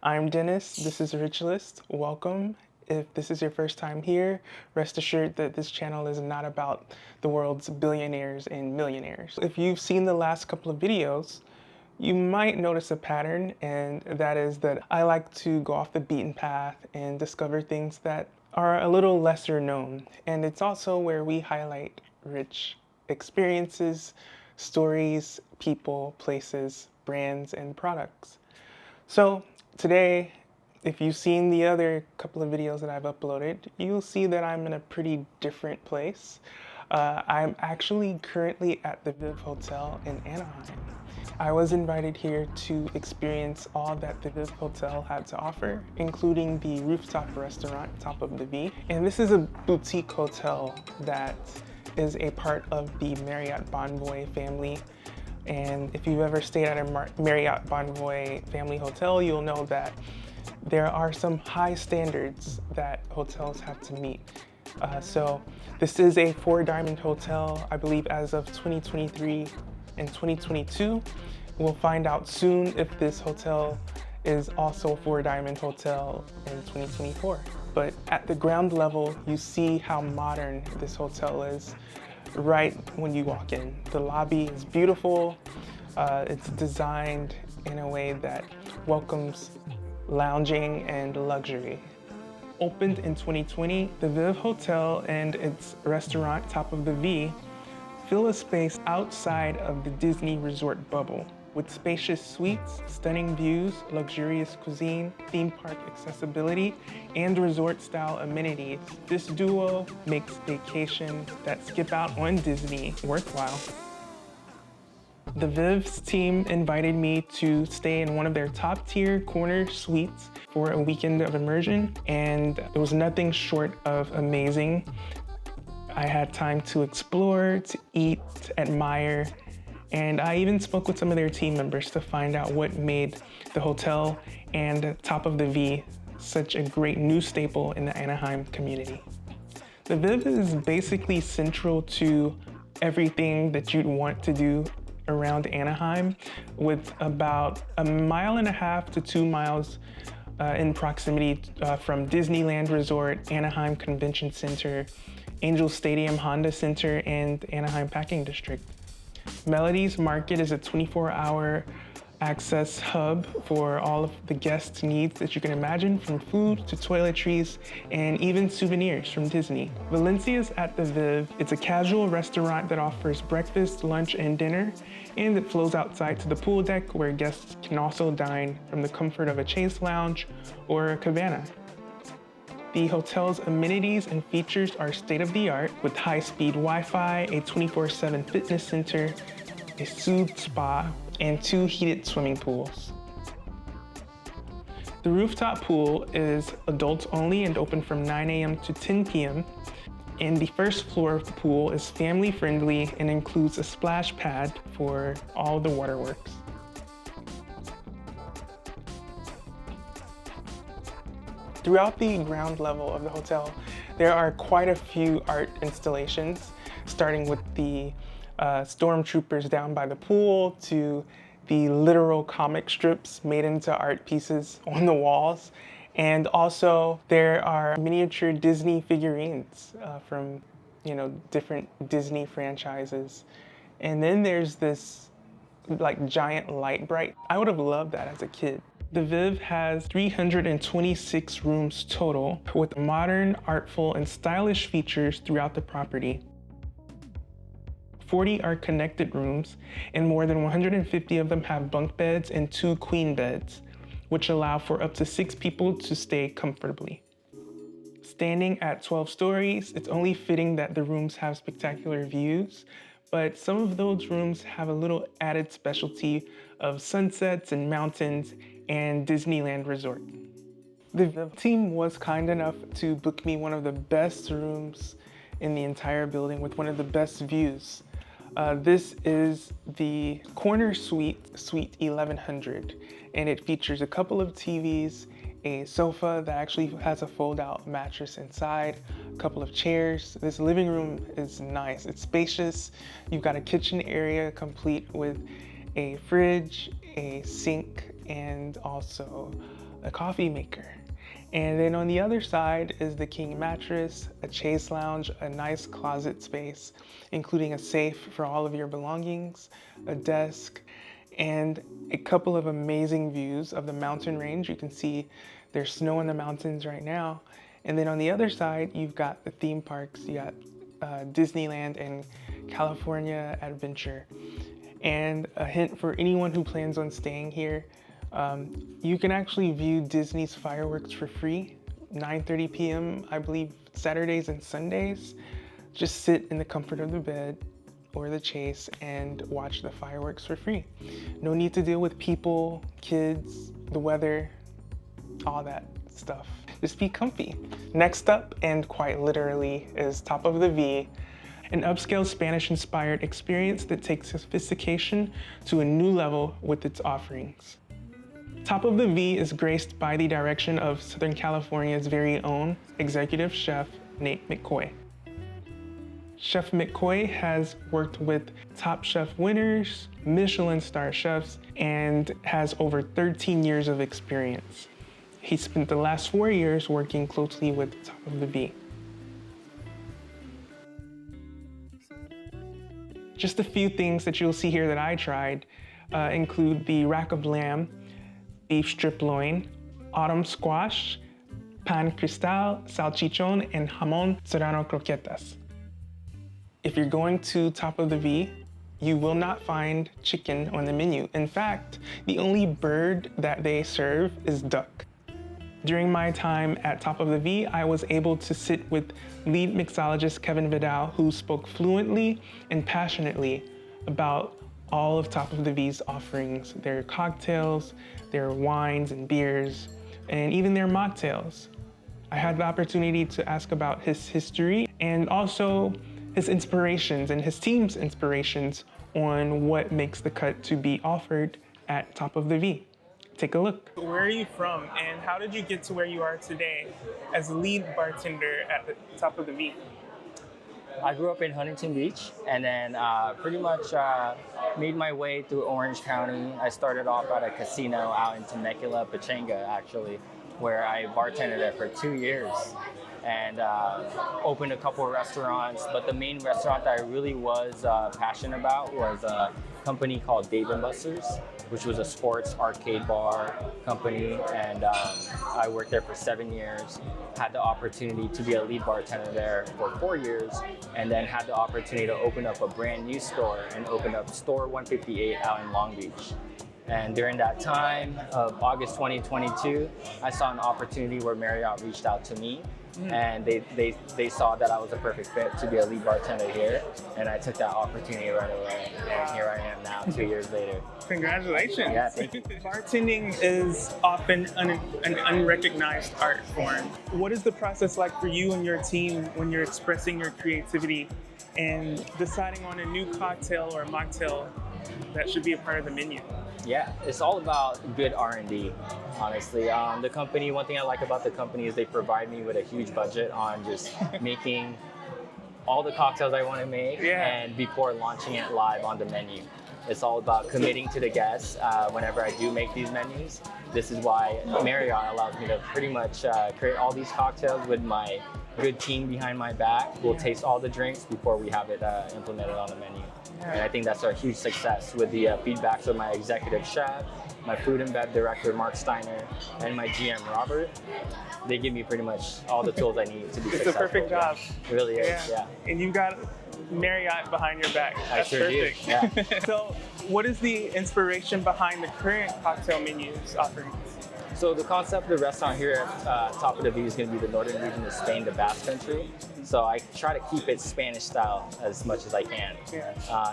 I'm Dennis, this is Rich List. Welcome. If this is your first time here, rest assured that this channel is not about the world's billionaires and millionaires. If you've seen the last couple of videos, you might notice a pattern, and that is that I like to go off the beaten path and discover things that are a little lesser known. And it's also where we highlight rich experiences, stories, people, places, brands, and products. So today, if you've seen the other couple of videos that I've uploaded, you'll see that I'm in a pretty different place. I'm actually currently at the Viv Hotel in Anaheim. I was invited here to experience all that the Viv Hotel had to offer, including the rooftop restaurant, Top of the V. And this is a boutique hotel that is a part of the Marriott Bonvoy family. And if you've ever stayed at a Marriott Bonvoy family hotel, you'll know that there are some high standards that hotels have to meet. So this is a 4-diamond hotel, I believe, as of 2023 and 2022. We'll find out soon if this hotel is also a 4-diamond hotel in 2024. But at the ground level, you see how modern this hotel is right when you walk in. The lobby is beautiful. It's designed in a way that welcomes lounging and luxury. Opened in 2020, the Viv Hotel and its restaurant, Top of the V, fill a space outside of the Disney Resort bubble with spacious suites, stunning views, luxurious cuisine, theme park accessibility, and resort-style amenities. This duo makes vacations that skip out on Disney worthwhile. The Viv's team invited me to stay in one of their top-tier corner suites for a weekend of immersion, and it was nothing short of amazing. I had time to explore, to eat, to admire, and I even spoke with some of their team members to find out what made the hotel and Top of the V such a great new staple in the Anaheim community. The Viv is basically central to everything that you'd want to do around Anaheim, with about 1.5 to 2 miles in proximity from Disneyland Resort, Anaheim Convention Center, Angel Stadium Honda Center, and Anaheim Packing District. Melody's Market is a 24-hour access hub for all of the guests' needs that you can imagine, from food to toiletries and even souvenirs from Disney. Valencia's at the Viv. It's a casual restaurant that offers breakfast, lunch, and dinner, and it flows outside to the pool deck where guests can also dine from the comfort of a Chase Lounge or a cabana. The hotel's amenities and features are state-of-the-art with high-speed Wi-Fi, a 24/7 fitness center, a soothe spa, and 2 heated swimming pools. The rooftop pool is adults only and open from 9 a.m. to 10 p.m. And the first floor of the pool is family friendly and includes a splash pad for all the waterworks. Throughout the ground level of the hotel, there are quite a few art installations, starting with the stormtroopers down by the pool to the literal comic strips made into art pieces on the walls. And also there are miniature Disney figurines from different Disney franchises. And then there's this like giant light bright. I would have loved that as a kid. The Viv has 326 rooms total, with modern, artful, and stylish features throughout the property. 40 are connected rooms, and more than 150 of them have bunk beds and 2 queen beds, which allow for up to 6 people to stay comfortably. Standing at 12 stories, it's only fitting that the rooms have spectacular views, but some of those rooms have a little added specialty of sunsets and mountains and Disneyland Resort. The team was kind enough to book me one of the best rooms in the entire building with one of the best views. This is the corner suite, Suite 1100, and it features a couple of TVs, a sofa that actually has a fold-out mattress inside, a couple of chairs. This living room is nice. It's spacious. You've got a kitchen area complete with a fridge, a sink, and also a coffee maker. And then on the other side is the king mattress, a chaise lounge, a nice closet space, including a safe for all of your belongings, a desk, and a couple of amazing views of the mountain range. You can see there's snow in the mountains right now. And then on the other side, you've got the theme parks. You got Disneyland and California Adventure. And a hint for anyone who plans on staying here, you can actually view Disney's fireworks for free, 9:30 p.m., I believe, Saturdays and Sundays. Just sit in the comfort of the bed or the chaise and watch the fireworks for free. No need to deal with people, kids, the weather, all that stuff. Just be comfy. Next up, and quite literally, is Top of the V, an upscale Spanish-inspired experience that takes sophistication to a new level with its offerings. Top of the V is graced by the direction of Southern California's very own executive chef, Nate McCoy. Chef McCoy has worked with Top Chef winners, Michelin star chefs, and has over 13 years of experience. He spent the last 4 years working closely with Top of the V. Just a few things that you'll see here that I tried include the rack of lamb, beef strip loin, autumn squash, pan cristal, salchichon, and jamon serrano croquetas. If you're going to Top of the V, you will not find chicken on the menu. In fact, the only bird that they serve is duck. During my time at Top of the V, I was able to sit with lead mixologist Kevin Vidal, who spoke fluently and passionately about all of Top of the V's offerings, their cocktails, their wines and beers, and even their mocktails. I had the opportunity to ask about his history and also his inspirations and his team's inspirations on what makes the cut to be offered at Top of the V. Take a look. Where are you from, and how did you get to where you are today as lead bartender at the Top of the V? I grew up in Huntington Beach, and then pretty much made my way through Orange County. I started off at a casino out in Temecula, Pachanga, actually, where I bartended there for 2 years and opened a couple of restaurants. But the main restaurant that I really was passionate about was a company called Dave & Buster's, which was a sports arcade bar company, and I worked there for 7 years. Had the opportunity to be a lead bartender there for 4 years, and then had the opportunity to open up a brand new store and open up Store 158 out in Long Beach. And during that time of August 2022, I saw an opportunity where Marriott reached out to me, and they saw that I was a perfect fit to be a lead bartender here, and I took that opportunity right away, and here I am now 2 years later. Congratulations. Yeah, thank you. Bartending is often an unrecognized art form. What is the process like for you and your team when you're expressing your creativity and deciding on a new cocktail or mocktail that should be a part of the menu? Yeah, it's all about good R&D, honestly. The company, one thing I like about the company is they provide me with a huge budget on just making all the cocktails I want to make, and before launching it live on the menu. It's all about committing to the guests whenever I do make these menus. This is why Marriott allows me to pretty much create all these cocktails with my good team behind my back. We'll taste all the drinks before we have it implemented on the menu. And I think that's a huge success with the feedbacks of my executive chef, my food and bev director, Mark Steiner, and my GM, Robert. They give me pretty much all the tools I need to be successful. It's a perfect job. It really is, yeah. And you got Marriott behind your back. That's sure perfect. do, yeah. So what is the inspiration behind the current cocktail menus offerings? So the concept of the restaurant here at Top of the V is going to be the northern region of Spain, the Basque Country. So I try to keep it Spanish style as much as I can.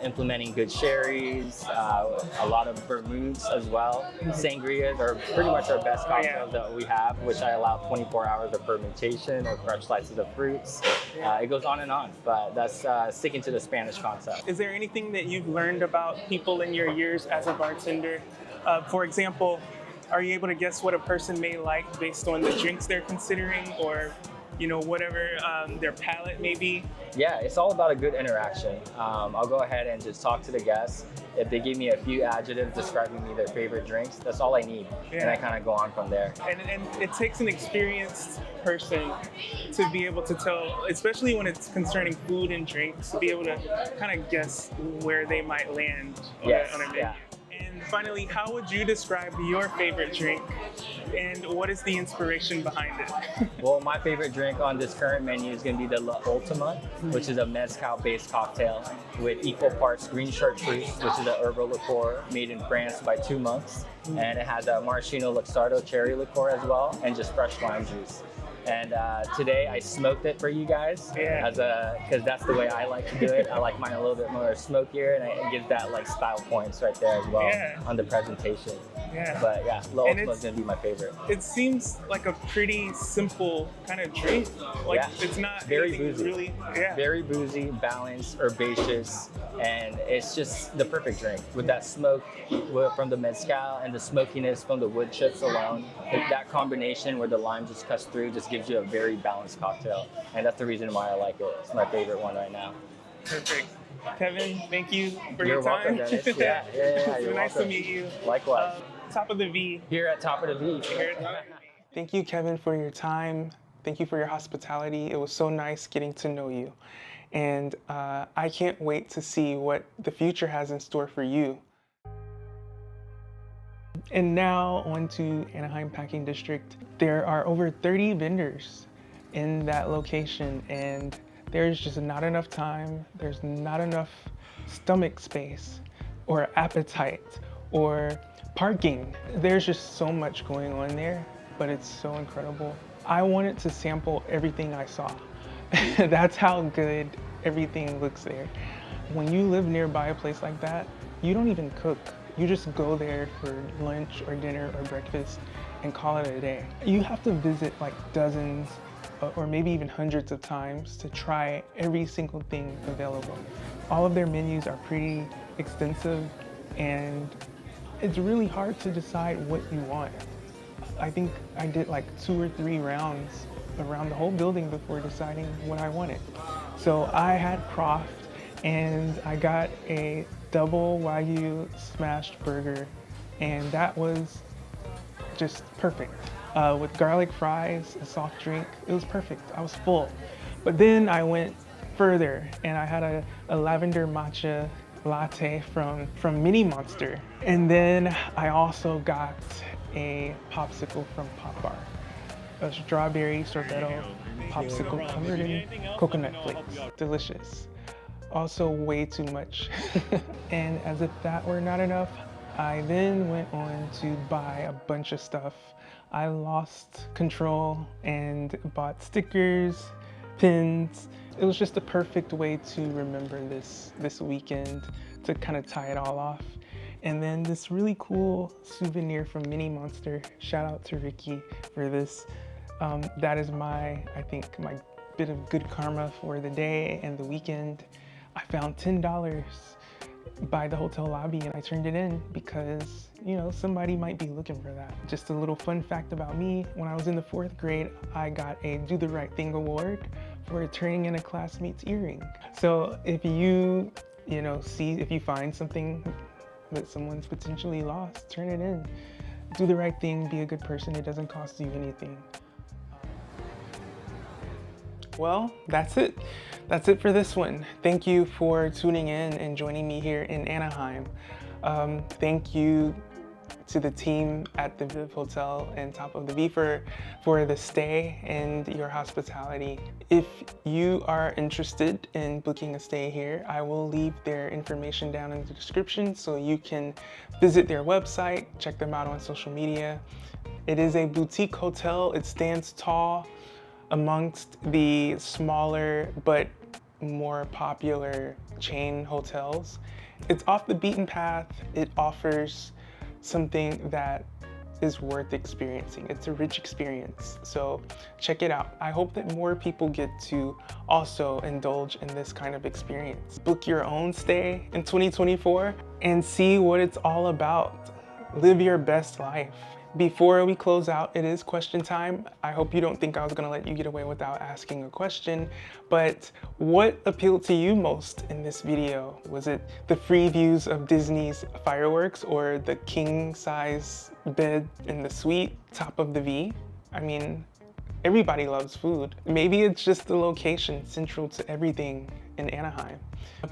Implementing good sherries, a lot of vermouths as well. Sangrias are pretty much our best cocktails that we have, which I allow 24 hours of fermentation or fresh slices of fruits. It goes on and on, but that's sticking to the Spanish concept. Is there anything that you've learned about people in your years as a bartender? For example, are you able to guess what a person may like based on the drinks they're considering, or whatever their palate may be? Yeah, it's all about a good interaction. I'll go ahead and just talk to the guests. If they give me a few adjectives describing me their favorite drinks, that's all I need. Yeah. And I kind of go on from there. And it takes an experienced person to be able to tell, especially when it's concerning food and drinks, to be able to kind of guess where they might land on a menu. Yeah. And finally, how would you describe your favorite drink, and what is the inspiration behind it? Well, my favorite drink on this current menu is going to be the La Ultima, which is a mezcal-based cocktail with equal parts green chartreuse, which is a herbal liqueur made in France by 2 monks, and it has a maraschino luxardo cherry liqueur as well, and just fresh lime juice. And today I smoked it for you guys, because that's the way I like to do it. I like mine a little bit more smokier, and it gives that like style points right there as well on the presentation. Yeah. But yeah, La Ultima is gonna be my favorite. It seems like a pretty simple kind of drink. Like it's not very boozy. Really, very boozy, balanced, herbaceous, and it's just the perfect drink with that smoke from the mezcal and the smokiness from the wood chips alone. That combination where the lime just cuts through just gives you a very balanced cocktail, and that's the reason why I like it. It's my favorite one right now. Perfect. Kevin, thank you for your time. You're welcome, Dennis. Yeah, It's nice to meet you. Likewise. Top of the V. Here at Top of the V. Thank you, Kevin, for your time. Thank you for your hospitality. It was so nice getting to know you. And I can't wait to see what the future has in store for you. And now on to Anaheim Packing District. There are over 30 vendors in that location, and there's just not enough time. There's not enough stomach space or appetite or parking. There's just so much going on there, but it's so incredible. I wanted to sample everything I saw. That's how good everything looks there. When you live nearby a place like that, you don't even cook. You just go there for lunch or dinner or breakfast and call it a day. You have to visit like dozens or maybe even hundreds of times to try every single thing available. All of their menus are pretty extensive, and it's really hard to decide what you want. I think I did like 2 or 3 rounds around the whole building before deciding what I wanted. So I had Croft, and I got a double Wagyu smashed burger, and that was just perfect. With garlic fries, a soft drink, it was perfect. I was full. But then I went further, and I had a lavender matcha latte from Mini Monster. And then I also got a popsicle from Pop Bar, a strawberry sorbetto popsicle covered in coconut flakes. Delicious. Also way too much. And as if that were not enough, I then went on to buy a bunch of stuff. I lost control and bought stickers, pins. It was just the perfect way to remember this weekend, to kind of tie it all off. And then this really cool souvenir from Mini Monster. Shout out to Ricky for this. That is I think my bit of good karma for the day and the weekend. I found $10 by the hotel lobby, and I turned it in because, somebody might be looking for that. Just a little fun fact about me, when I was in the 4th grade, I got a Do the Right Thing award for turning in a classmate's earring. So if you, if you find something that someone's potentially lost, turn it in. Do the right thing, be a good person, it doesn't cost you anything. Well, that's it. That's it for this one. Thank you for tuning in and joining me here in Anaheim. Thank you to the team at the Viv Hotel and Top of the V for the stay and your hospitality. If you are interested in booking a stay here, I will leave their information down in the description so you can visit their website, check them out on social media. It is a boutique hotel. It stands tall amongst the smaller but more popular chain hotels. It's off the beaten path. It offers something that is worth experiencing. It's a rich experience, so check it out. I hope that more people get to also indulge in this kind of experience. Book your own stay in 2024 and see what it's all about. Live your best life. Before we close out, it is question time. I hope you don't think I was gonna let you get away without asking a question, but what appealed to you most in this video? Was it the free views of Disney's fireworks or the king size bed in the suite, top of the V? I mean, everybody loves food. Maybe it's just the location central to everything in Anaheim.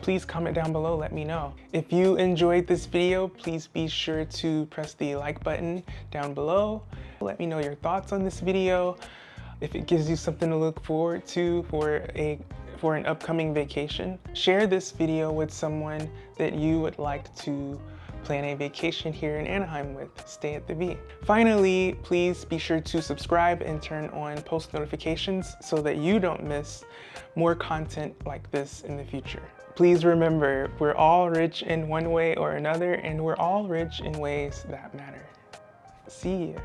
Please comment down below, let me know. If you enjoyed this video, please be sure to press the like button down below. Let me know your thoughts on this video. If it gives you something to look forward to for an upcoming vacation, share this video with someone that you would like to plan a vacation here in Anaheim with. Stay at the V. Finally, please be sure to subscribe and turn on post notifications so that you don't miss more content like this in the future. Please remember, we're all rich in one way or another, and we're all rich in ways that matter. See ya.